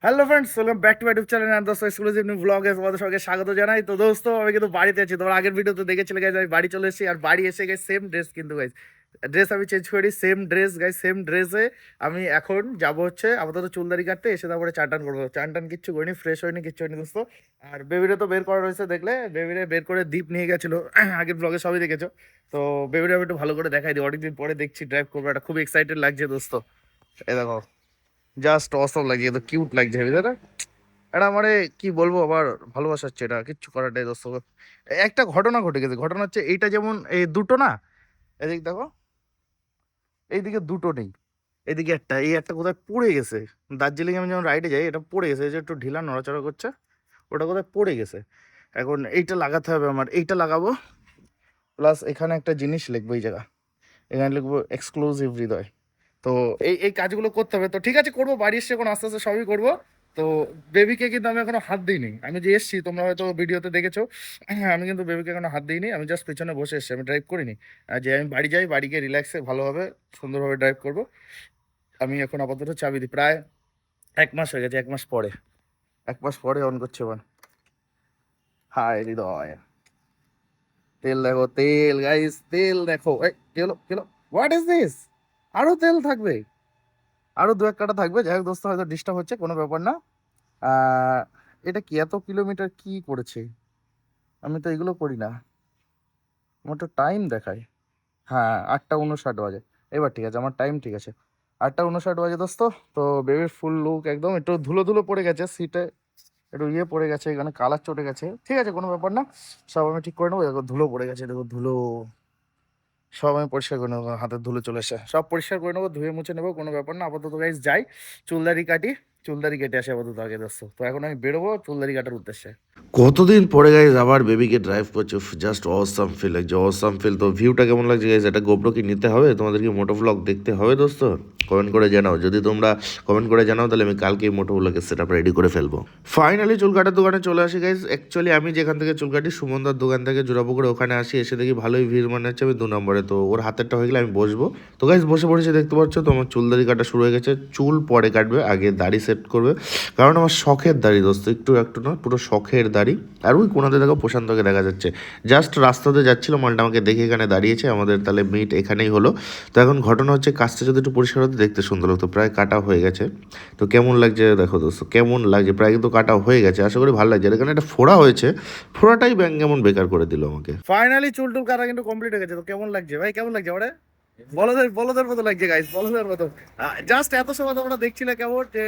Hello friends, welcome back to my YouTube channel and দোস্ত exclusive new ব্লগে তোমাদের সবাইকে স্বাগত জানাই। তো দোস্ত আমি কিন্তু বাড়িতে আছি। তোমরা আগের ভিডিওতে দেখেছিলে গাইজ, আমি বাড়ি চলে এসেছি। আর বাড়ি এসে গাইজ সেম ড্রেস, কিন্তু গাইজ ড্রেস আমি চেঞ্জ করি, সেম ড্রেস গাইজ, সেম ড্রেসে আমি এখন যাব হচ্ছে আপাতত চুলদারি কাটতে। এসে তারপরে চান টান করবো। চান টান কিচ্ছু করিনি, ফ্রেশ হয়নি, কিচ্ছু হয়নি দোস্ত। আর বেবিরে তো বের করা রয়েছে, দেখলে বেবিরে বের করে দ্বীপ নিয়ে গেছিলো আগের ব্লগে সবই দেখেছো। তো বেবিরে আমি একটু ভালো করে দেখাই দিই, অনেকদিন পরে দেখছি ড্রাইভ করবো, এটা খুব এক্সাইটেড লাগছে দোস্ত। এ দেখো, জাস্ট অসম লাগছে, তো কিউট লাগছে বুঝলে। এটা মানে কি বলবো, আবার ভালোবাসা হচ্ছে, এটা কিচ্ছু করার নেই দোস্ত। একটা ঘটনা ঘটে গেছে, ঘটনা হচ্ছে এইটা, যেমন এই দুটো না, এদিকে দেখো, এইদিকে দুটো নেই, এদিকে একটা, এই একটা কোথায় পড়ে গেছে। দার্জিলিং আমি যখন রাইডে যাই, এটা পড়ে গেছে, এই যে একটু ঢিলা নড়াচড়া করছে, ওটা কোথায় পড়ে গেছে। এখন এইটা লাগাতে হবে আমার, এইটা লাগাবো, প্লাস এখানে একটা জিনিস লিখবো, এই জায়গা এখানে লিখবো এক্সক্লুসিভ হৃদয়। তো এই এই কাজগুলো করতে হবে। তো ঠিক আছে, করবো, বাড়ি এসে এখন আস্তে আস্তে সবই করবো। তো বেবিকে কিন্তু আমি এখনো হাত দিইনি, আমি যে এসছি তোমরা হয়তো ভিডিওতে দেখেছো। হ্যাঁ, আমি কিন্তু বেবিকে এখনো হাত দিইনি, আমি জাস্ট পেছনে বসে এসেছি, আমি ড্রাইভ করিনি। আর যে আমি বাড়ি যাই, বাড়ি গিয়ে রিল্যাক্সে ভালোভাবে সুন্দরভাবে ড্রাইভ করবো। আমি এখন আপাতত চাবি দিই, প্রায় 1 মাস হয়ে গেছে, 1 মাস পরে, 1 মাস পরে অন করছে এবার। হায় হৃদয়, তেল দেখো, তেল গাইস, তেল দেখো, এই কি হলো, কি হলো, হোয়াট ইজ দিস? আরো তেল থাকবে, আরো দু এক কাটা থাকবে। যাই হোক দোস্ত, হয়তো ডিস্টার্ব হচ্ছে, কোনো ব্যাপার না। আহ, এটা কি এত কিলোমিটার কি করেছে? আমি তো এগুলো করি না, আমার তো টাইম দেখায়। হ্যাঁ, 8টা 59 বাজে। এবার ঠিক আছে, আমার টাইম ঠিক আছে, 8টা 59 বাজে দোস্ত। তো বেবির ফুল লুক একদম, একটু ধুলো ধুলো পড়ে গেছে সিটে, একটু ইয়ে পড়ে গেছে, এখানে কালার চটে গেছে, ঠিক আছে কোনো ব্যাপার না, সব আমি ঠিক করে নেবো। দেখো ধুলো পড়ে গেছে, দেখো ধুলো, সব আমি পরিষ্কার করে নেবো, হাতের ধুলো চলে এসে সব পরিষ্কার করে নেবো, ধুয়ে মুছে নেবো, কোনো ব্যাপার না। আপাতত গাইস যাই, চুলদারি কাটি, চুলদারি কেটে আসে আপাতত আগে দোস্ত। তো এখন আমি বেরোবো চুলদারি কাটার উদ্দেশ্যে। কতদিন পরে গাইজ আবার বেবিকে ড্রাইভ করছে, জাস্ট অসাম ফিল লাগছে, অসাম ফিল। তো ভিউটা কেমন লাগছে গাইজ, এটা গোপ্রো কি নিতে হবে, তোমাদেরকে মোটো ব্লগ দেখতে হবে দোস্ত? কমেন্ট করে জানাও, যদি তোমরা কমেন্ট করে জানাও তাহলে আমি কালকে মোটো ব্লগের সেট আপ রেডি করে ফেলবো। ফাইনালি চুল কাটার দোকানে চলে আসি গাইজ। অ্যাকচুয়ালি আমি যেখান থেকে চুল কাটি, সুমনদার দোকান থেকে জোড়াপুকুরে, ওখানে আসি, এসে দেখি ভালোই ভিড়, মানে হচ্ছে আমি 2 নম্বরে। তো ওর হাতেরটা হয়ে গেলে আমি বসবো। তো গাইজ বসে পড়েছি, দেখতে পাচ্ছ তো আমার চুলদারি কাটা শুরু হয়ে গেছে। চুল পরে কাটবে, আগে দাড়ি সেট করবে, কারণ আমার শখের দাড়ি দোস্ত, একটু একটু না, পুরো শখের দাড়ি। আর ওই কোনাতে দেখো প্রশান্তকে দেখা যাচ্ছে, জাস্ট রাস্তাতে যাচ্ছিল, মালটা আমাকে দেখে এখানে দাঁড়িয়েছে, আমাদের তাহলে মিট এখানেই হলো। তো এখন ঘটনা হচ্ছে, কাজটা যদি একটু পরিষ্কার হতে দেখতে সুন্দর হতো। প্রায় কাটা হয়ে গেছে, তো কেমন লাগছে দেখো দোস্ত, কেমন লাগছে, প্রায় কিন্তু কাটা হয়ে গেছে, আশা করি ভালো লাগছে। আর এখানে একটা ফোড়া হয়েছে, ফোড়াটাই ব্যাং কেমন বেকার করে দিল আমাকে। ফাইনালি চুল টুল কাটা কিন্তু কমপ্লিট হয়ে গেছে। তো কেমন লাগছে ভাই, কেমন লাগছে ওরে? বলদের বলদের মতো লাগছে গাইস, বলদের মতো। জাস্ট এত সময় তোমরা দেখছিলে কেমন যে,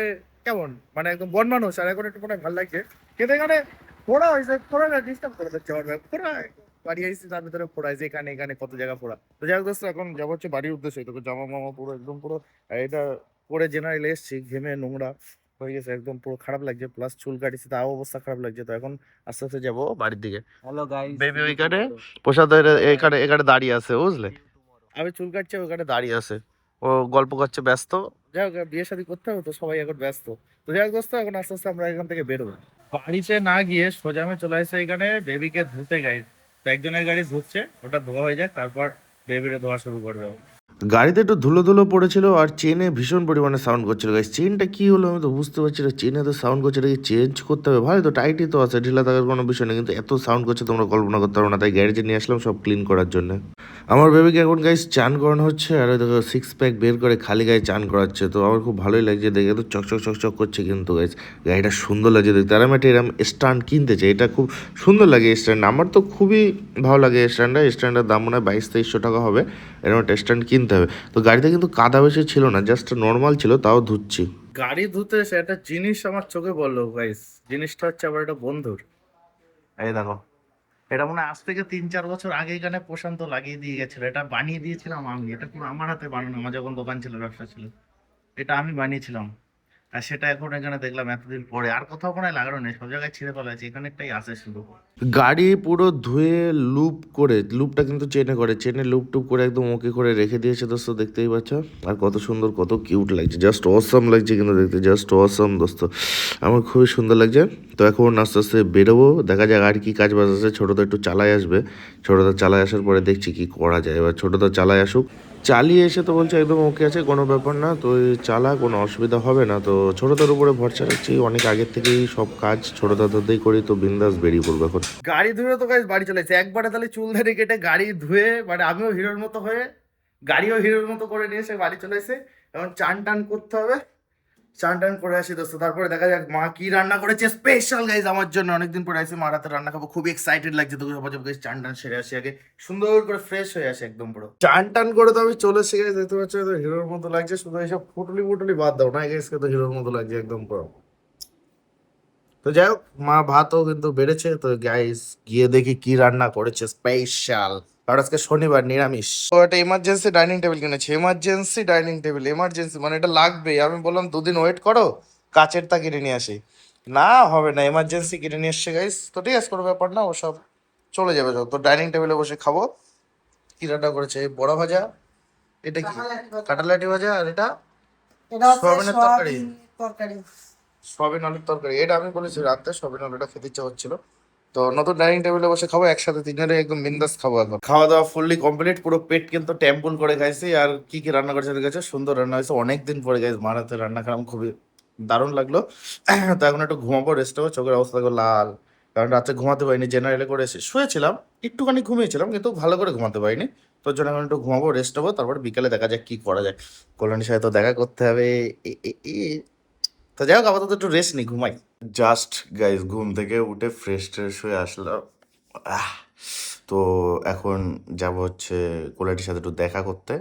কেমন মানে একদম বন মানুষ, আর এখন একটু মনে হয় ভালো লাগছে। কিন্তু এখানে ফোড়া হয়েছে, ফোড়াটা ডিস্টার্ব করে দিচ্ছে আমার, ফোড়া বাড়ি আইসি তার ভিতরে ফোড়া হয়েছে, এখানে এখানে কত জায়গা ফোড়া। তো যাই হোক দোস্ত, এখন যাবো হচ্ছে বাড়ির উদ্দেশ্যে। তোকে জামা মামা পুরো একদম পুরো এটা পরে জেনারেল এসছি, ঘেমে নোংরা হয়ে গেছে, একদম পুরো খারাপ লাগছে, প্লাস চুল কাটিছে, তাও অবস্থা খারাপ লাগছে। তো এখন আস্তে আস্তে যাবো বাড়ির দিকে। Hello guys, baby see you ওইখানে, টুমরো। প্রসাদ বাই। এখানে এখানে দাঁড়িয়ে আছে বুঝলে, সি ইউ টুমরো। আমি চুল কাটছি, ওখানে দাঁড়িয়ে আছে, ও গল্প করছে, ব্যস্ত। যাই হোক, বিয়ে শাদী করতে হবে তো, সবাই এখন ব্যস্ত। তো যাই হোক দোস্ত, এখন আস্তে আস্তে আমরা এখান থেকে বেরোবো। বাড়িতে না গিয়ে সোজা আমি চলে আসছে এখানে বেবিকে ধুতে, গাই তো একজনের গাড়ি ধুচ্ছে, ওটা ধোয়া হয়ে যাক, তারপর বেবিরে ধোয়া শুরু করবে ও। গাড়িতে একটু ধুলো ধুলো পড়েছিল, আর চেনে ভীষণ পরিমাণে সাউন্ড করছিল গাইস। চেনটা কি হলো আমি তো বুঝতে পারছি না, চেনে তো সাউন্ড করছে, এটাকে চেঞ্জ করতে হবে। ভালো তো, টাইটই তো আছে, ঢিলা থাকার কোনো বিষয় নেই, কিন্তু এত সাউন্ড করছে তোমরা কল্পনা করতে পারো না। তাই গ্যারেজে নিয়ে আসলাম সব ক্লিন করার জন্য। আমার বেবিকে এখন গাইস চান করানো হচ্ছে, আর ওই দেখো 6 প্যাক বের করে খালি গায়ে চান করাচ্ছে। তো আমার খুব ভালোই লাগছে দেখে, তো চকচক চকচক করছে কিন্তু গাইস, গাড়িটা সুন্দর লাগছে দেখতে। আর আমি একটা এরকম স্ট্যান্ড কিনতে চাই, এটা খুব সুন্দর লাগে স্ট্যান্ড, আমার তো খুবই ভালো লাগে স্ট্যান্ডটা। স্ট্যান্ডের দাম মনে হয় 2200-2300 টাকা হবে, এরকম একটা স্ট্যান্ড কিনতে হবে। তো গাড়িতে কিন্তু কাদা বেশি ছিল না, জাস্ট নর্মাল ছিল, তাও ধুচ্ছি। গাড়ি ধুতে এসে একটা জিনিস আমার চোখে পড়লো গাইস, জিনিসটা হচ্ছে আমার একটা বন্ধুর, এই দেখো, এটা মনে হয় আজ থেকে 3-4 বছর আগে এখানে প্রশান্ত লাগিয়ে দিয়ে গেছিল, এটা বানিয়ে দিয়েছিলাম আমি, এটা পুরো আমার হাতে বানানো, আমার যখন দোকান ছিল, ব্যবসা ছিল, এটা আমি বানিয়েছিলাম। আর সেটা এখন এখানে দেখলাম এতদিন পরে, আর কোথাও কোনো লাগানো নেই, সব জায়গায় ছিঁড়ে ফেলা আছে, এখানে একটাই আছে শুধু। গাড়ি পুরো ধুয়ে লুপ করে, লুপটা কিন্তু চেনে করে, চেনে লুপ টুপ করে একদম ওকে করে রেখে দিয়েছে দোস্ত, দেখতেই পাচ্ছ। আর কত সুন্দর, কত কিউট লাগছে, জাস্ট অসম লাগছে কিন্তু দেখতে, জাস্ট অসম দোস্ত, আমার খুবই সুন্দর লাগছে। তো এখন আস্তে আস্তে বেরোবো, দেখা যাক আর কি কাজ বাজ আছে। ছোটোটা একটু চালায় আসবে, ছোটোটা চালায় আসার পরে দেখছি কি করা যায়। এবার ছোটোটা চালায় আসুক, চালিয়ে এসে তো বলছে একদম ওকে আছে, কোনো ব্যাপার না, তো চালা, কোনো অসুবিধা হবে না। তো ছোটোদার উপরে ভরসা রাখছি, অনেক আগের থেকেই সব কাজ ছোটো দাদাতেই করি, তো বিন্দাস বেরিয়ে পড়বো এখন। গাড়ি ধুয়ে তো গাইস বাড়ি চলে এসেছে একবারে, তাহলে চুল ধরে কেটে গাড়ি ধুয়ে মানে আমিও হিরোর মতো হয়ে গাড়িও হিরোর মতো করে নিয়ে এসে বাড়ি চলে এসে এখন চান টান করতে হবে। চান টান করে আসি দোস্ত, তারপরে দেখা যাক মা কি রান্না করেছে স্পেশাল গাইজ আমার জন্য। অনেকদিন পরে আসি মার হাতে রান্না খাবো, খুবই এক্সাইটেড লাগছে। তো সব গাইজ চান টান সেরে আসি আগে, সুন্দর করে ফ্রেশ হয়ে আসি একদম পুরো। চান টান করে তো আমি চলে এসে গেছি, দেখতে পাচ্ছ তো হিরোর মতো লাগছে। শুধু এইসব ফুটলি ফুটলি বাদ দাও না, গাইজকে তো হিরোর মতো লাগছে একদম পুরো। তো যাই হোক, মা ভাতও কিন্তু বেড়েছে, তো গাইস গিয়ে দেখি কি রান্না করেছে স্পেশাল। আর আজকে শনিবার, নিরামিষ। তো একটা ইমার্জেন্সি ডাইনিং টেবিল কিনেছি, ইমার্জেন্সি ডাইনিং টেবিল, ইমার্জেন্সি মানে এটা লাগবেই। আমি বললাম 2 দিন ওয়েট করো, কাচের তা কিনে নিয়ে আসি। না হবে না, ইমার্জেন্সি কিনে নিয়ে এসছে গাইস। তো ঠিক আছে, কোনো ব্যাপার না, ওসব চলে যাবে সব। তো ডাইনিং টেবিলে বসে খাবো। কি রান্না করেছে? এই বড়া ভাজা, এটা কি কাঁঠালাটি ভাজা, আর এটা এটা হচ্ছে সয়াবিনের তরকারি। সয়াবিন তরকারি। সয়াবিন আলুর তরকারি, এটা আমি বলেছি রাতে সয়াবিন আলুটা খেতে ইচ্ছা হচ্ছিল। তো নতুন ডাইনিং টেবিলে বসে খাবো একসাথে, তিনজনে একদম বিন্দাস খাবো এখন। খাওয়া দাওয়া ফুললি কমপ্লিট, পুরো পেট কিন্তু টেম্পল করে খাইছি। আর কি কি রান্না করেছে দেখেছে, সুন্দর রান্না হয়েছে। অনেকদিন পরে গাইছে মার হাতে রান্না খেলাম, খুবই দারুণ লাগলো। তো এখন একটু ঘুমাবো, রেস্ট হবো, চোখের অবস্থা দেখো লাল, কারণ রাতে ঘুমাতে পারিনি। জেনারেলে করে এসে শুয়েছিলাম, একটুখানি ঘুমিয়েছিলাম, কিন্তু ভালো করে ঘুমাতে পারিনি। তোর জন্য এখন একটু ঘুমাবো, রেস্ট হবো, তারপর বিকালে দেখা যাক কি করা যায়। কল্যাণীর সাথে তো দেখা করতে হবে। এ এ এ। তো যাই হোক, আপাতত একটু রেস্ট নিই, ঘুমাই। জাস্ট গাইজ ঘুম থেকে উঠে ফ্রেশ ট্রেশ হয়ে আসলাম। আহ, তো এখন যাব হচ্ছে কোলাটির সাথে একটু দেখা করতে,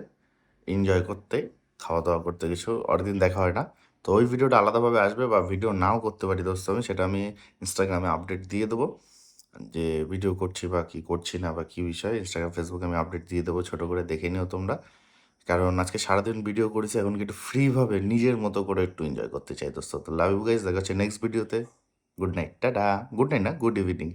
এনজয় করতে, খাওয়া দাওয়া করতে, কিছু অনেকদিন দেখা হয় না। তো ওই ভিডিওটা আলাদাভাবে আসবে, বা ভিডিও নাও করতে পারি দোস্ত, আমি সেটা আমি ইনস্টাগ্রামে আপডেট দিয়ে দেবো, যে ভিডিও করছি বা কি করছি না বা কী বিষয়। ইনস্টাগ্রাম ফেসবুকে আমি আপডেট দিয়ে দেবো, ছোটো করে দেখে নিও তোমরা। কারণ আজকে সারাদিন ভিডিও করেছি, এখন কি একটু ফ্রিভাবে নিজের মতো করে একটু এনজয় করতে চাই দোস্ত। তো লাভ ইউ গাইজ, দেখা হচ্ছে নেক্সট ভিডিওতে। Good night, tata. Good night না, গুড ইভিনিং।